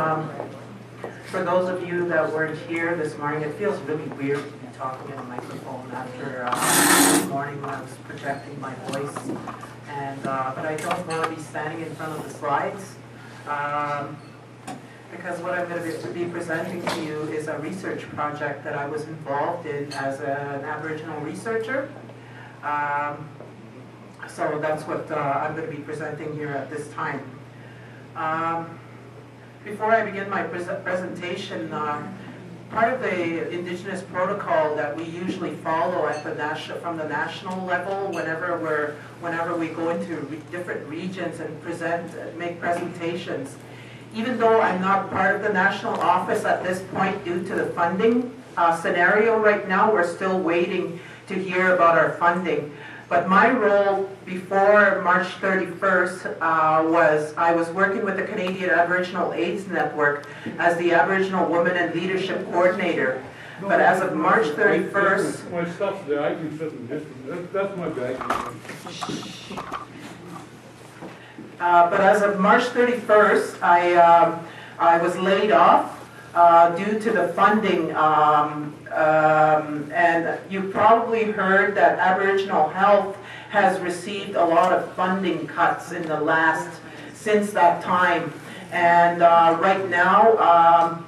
Um, for those of you that weren't here this morning, it feels really weird to be talking in a microphone after this morning when I was projecting my voice. But I don't want to be standing in front of the slides because what I'm going to be presenting to you is a research project that I was involved in as an Aboriginal researcher. So that's what I'm going to be presenting here at this time. Before I begin my presentation, part of the Indigenous protocol that we usually follow at from the national level, whenever we go into different regions and make presentations, even though I'm not part of the national office at this point due to the funding scenario right now, we're still waiting to hear about our funding. But my role before March 31st I was working with the Canadian Aboriginal AIDS Network as the Aboriginal Women and Leadership Coordinator. But as of March 31st... My stuff's there, I can sit in distance. That's my bag. But as of March 31st, I was laid off due to the funding. And you probably heard that Aboriginal Health has received a lot of funding cuts since that time. And right now,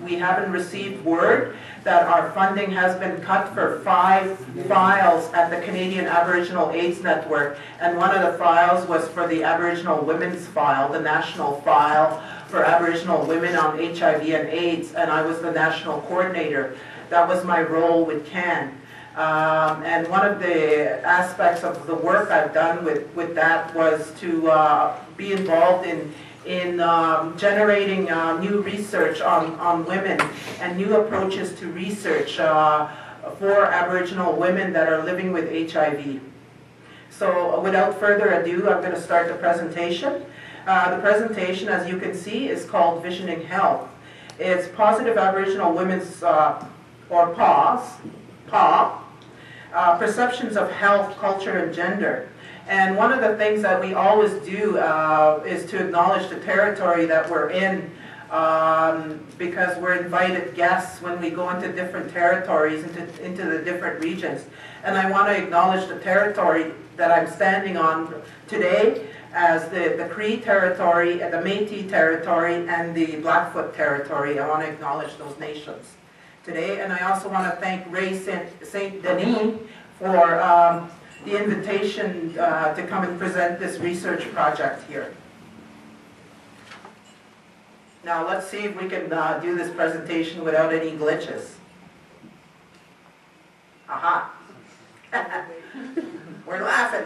we haven't received word that our funding has been cut for 5 files at the Canadian Aboriginal AIDS Network. And one of the files was for the Aboriginal Women's File, the national file for Aboriginal women on HIV and AIDS, and I was the national coordinator. That was my role with CAN. And one of the aspects of the work I've done with that was to be involved in generating new research on women and new approaches to research for Aboriginal women that are living with HIV. So without further ado, I'm going to start the presentation. The presentation, as you can see, is called Visioning Health. It's Positive Aboriginal Women's, or PAW, Perceptions of Health, Culture, and Gender. And one of the things that we always do is to acknowledge the territory that we're in, because we're invited guests when we go into different territories, into the different regions. And I want to acknowledge the territory that I'm standing on today as the Cree territory, the Métis territory, and the Blackfoot territory. I want to acknowledge those nations today. And I also want to thank Ray St. Denis for the invitation to come and present this research project here. Now let's see if we can do this presentation without any glitches. Aha! We're laughing.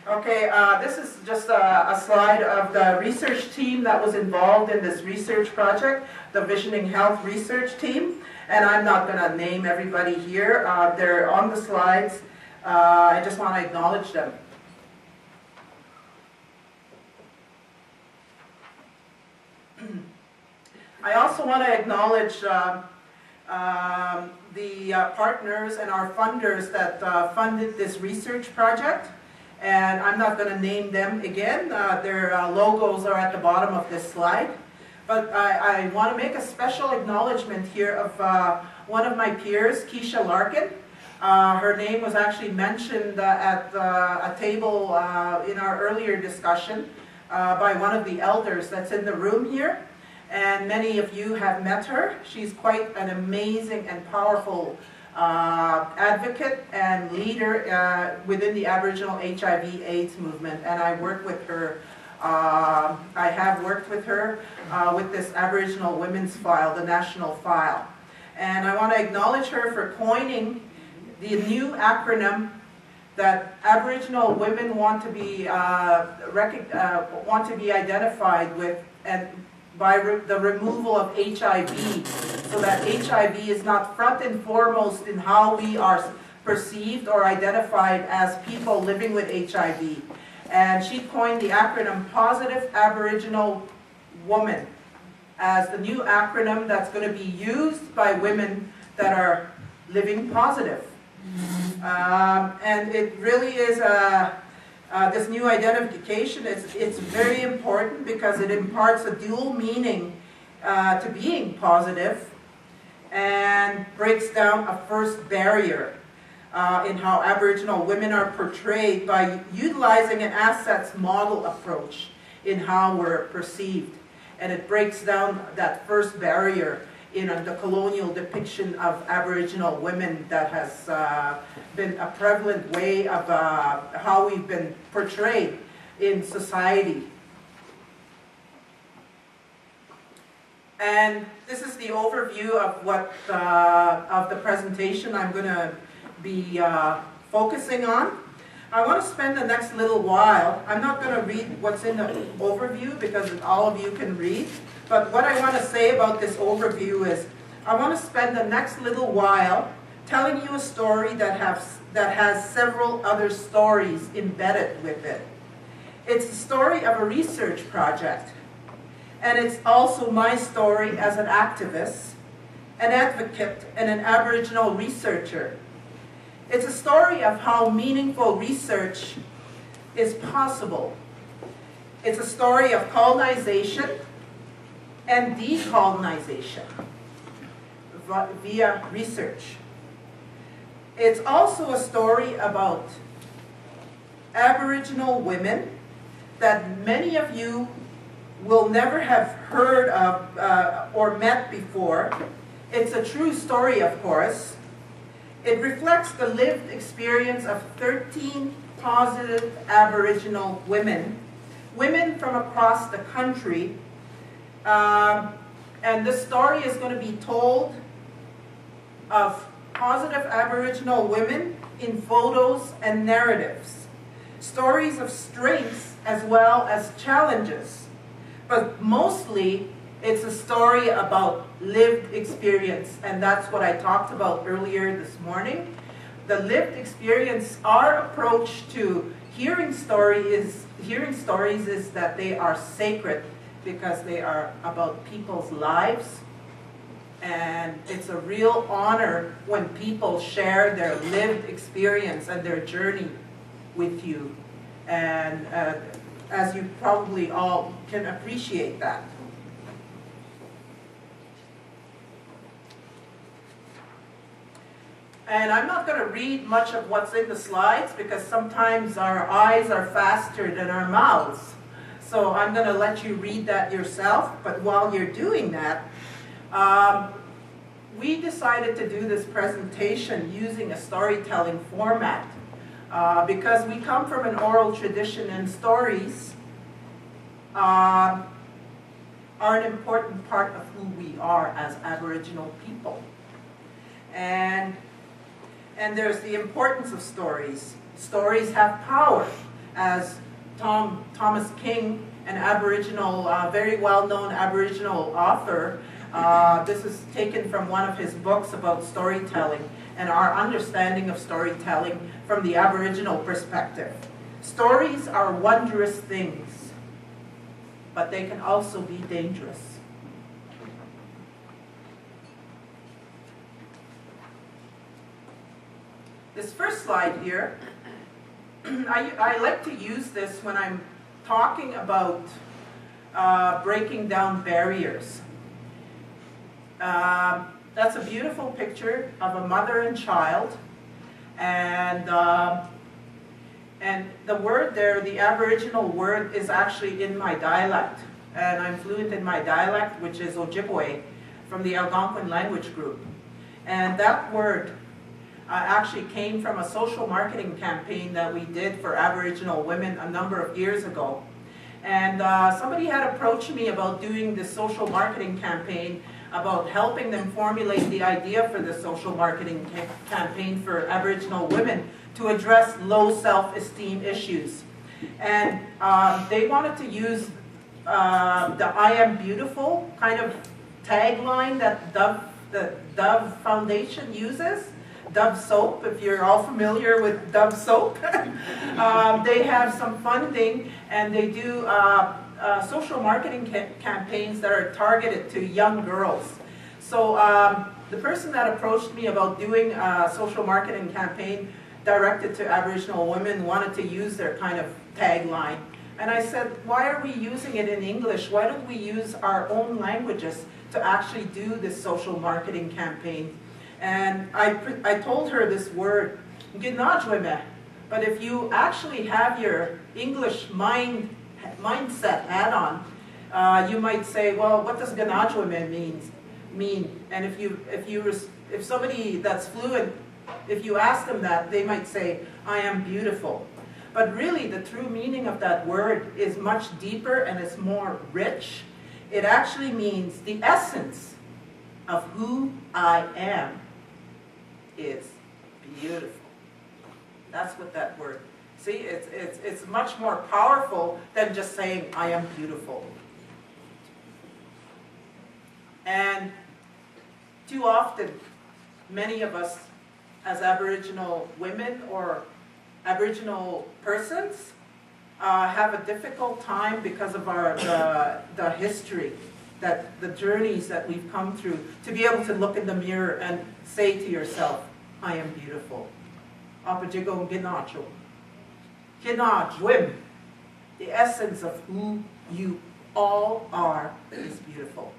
Okay, this is just a slide of the research team that was involved in this research project, the Visioning Health research team. And I'm not going to name everybody here. They're on the slides. I just want to acknowledge them. I also want to acknowledge the partners and our funders that funded this research project. And I'm not going to name them again. Their logos are at the bottom of this slide. But I want to make a special acknowledgement here of one of my peers, Keisha Larkin. Her name was actually mentioned at a table in our earlier discussion by one of the elders that's in the room here. And many of you have met her. She's quite an amazing and powerful advocate and leader within the Aboriginal HIV/AIDS movement. And I work with her. I have worked with her with this Aboriginal Women's File, the national file. And I want to acknowledge her for coining the new acronym that Aboriginal women want to be identified with, and by the removal of HIV, so that HIV is not front and foremost in how we are perceived or identified as people living with HIV. And she coined the acronym Positive Aboriginal Woman as the new acronym that's going to be used by women that are living positive. And it really is a This new identification, it's very important because it imparts a dual meaning to being positive and breaks down a first barrier in how Aboriginal women are portrayed by utilizing an assets model approach in how we're perceived. And it breaks down that first barrier in the colonial depiction of Aboriginal women that has been a prevalent way of how we've been portrayed in society. And this is the overview of what of the presentation I'm going to be focusing on. I want to spend the next little while, I'm not going to read what's in the overview because all of you can read, but what I want to say about this overview is I want to spend the next little while telling you a story that has several other stories embedded with it. It's the story of a research project, and it's also my story as an activist, an advocate, and an Aboriginal researcher. It's a story of how meaningful research is possible. It's a story of colonization and decolonization via research. It's also a story about Aboriginal women that many of you will never have heard of or met before. It's a true story, of course. It reflects the lived experience of 13 positive Aboriginal women, women from across the country. And this story is going to be told of positive Aboriginal women in photos and narratives. Stories of strengths as well as challenges. But mostly, it's a story about lived experience, and that's what I talked about earlier this morning. The lived experience, our approach to hearing stories is that they are sacred because they are about people's lives, and it's a real honor when people share their lived experience and their journey with you, and as you probably all can appreciate that. And I'm not going to read much of what's in the slides because sometimes our eyes are faster than our mouths. So I'm going to let you read that yourself. But while you're doing that, we decided to do this presentation using a storytelling format because we come from an oral tradition, and stories are an important part of who we are as Aboriginal people. And there's the importance of stories. Stories have power. As Thomas King, an Aboriginal, very well-known Aboriginal author, this is taken from one of his books about storytelling and our understanding of storytelling from the Aboriginal perspective. Stories are wondrous things, but they can also be dangerous. This first slide here, I like to use this when I'm talking about breaking down barriers. That's a beautiful picture of a mother and child, and the word there, the Aboriginal word, is actually in my dialect, and I'm fluent in my dialect, which is Ojibwe, from the Algonquin language group. And that word actually came from a social marketing campaign that we did for Aboriginal women a number of years ago. And somebody had approached me about doing this social marketing campaign, about helping them formulate the idea for the social marketing campaign for Aboriginal women to address low self-esteem issues. And they wanted to use the I Am Beautiful kind of tagline that the Dove Foundation uses. Dove soap, if you're all familiar with Dove soap. They have some funding, and they do social marketing campaigns that are targeted to young girls. So the person that approached me about doing a social marketing campaign directed to Aboriginal women wanted to use their kind of tagline. And I said, why are we using it in English? Why don't we use our own languages to actually do this social marketing campaign? And I told her this word, ginajweme. But if you actually have your English mindset hat on, you might say, well, what does ginajweme mean? And if somebody that's fluent, if you ask them that, they might say, I am beautiful. But really, the true meaning of that word is much deeper and it's more rich. It actually means the essence of who I am is beautiful. That's what that word. See, it's much more powerful than just saying I am beautiful. And too often, many of us as Aboriginal women or Aboriginal persons have a difficult time because of the history, the journeys that we've come through, to be able to look in the mirror and say to yourself, I am beautiful. Apajigo ginacho. Ginajwim. The essence of who you all are is beautiful.